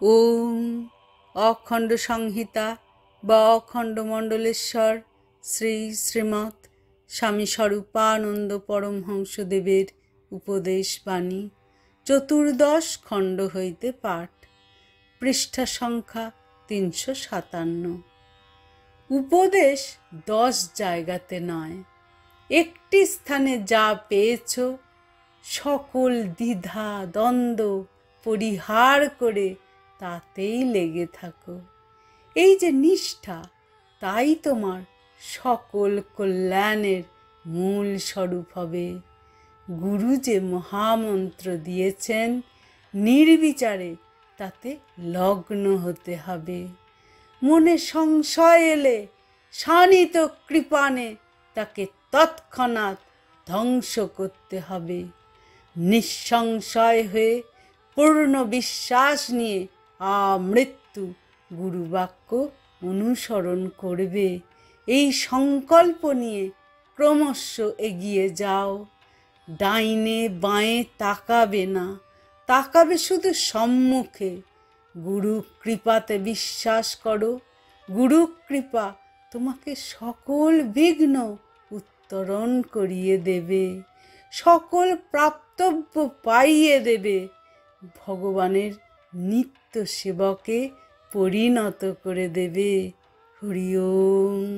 ওম অখণ্ড সংহিতা বা অখণ্ড মণ্ডলেশ্বর শ্রী শ্রীমৎ স্বামী স্বরূপানন্দ পরমহংসদেবের উপদেশ বাণী চতুর্দশ খণ্ড হইতে পাঠ। পৃষ্ঠা সংখ্যা 357। উপদেশ 10 জায়গাতে নয়, একটি স্থানে যা পেয়েছ সকল দ্বিধা দ্বন্দ্ব পরিহার করে তাতেই লেগে থাকো। এই যে নিষ্ঠা, তাই তোমার সকল কল্যাণের মূল স্বরূপ হবে। গুরু যে মহামন্ত্র দিয়েছেন, নির্বিচারে তাতে লগ্ন হতে হবে। মনে সংশয় এলে শানিত কৃপানে তাকে তৎক্ষণাৎ ধ্বংস করতে হবে। নিঃসংশয় হয়ে পূর্ণ বিশ্বাস নিয়ে আমৃত্যু গুরুবাক্য অনুসরণ করবে। এই সংকল্প নিয়ে ক্রমশ এগিয়ে যাও। ডাইনে বাঁয়ে তাকাবে না, তাকাবে শুধু সম্মুখে। গুরু কৃপাতে বিশ্বাস করো। গুরু কৃপা তোমাকে সকল বিঘ্ন উত্তরণ করিয়ে দেবে, সকল প্রাপ্তব্য পাইয়ে দেবে, ভগবানের নিত্য সেবকে পরিণত করে দেবে। হরি ওম।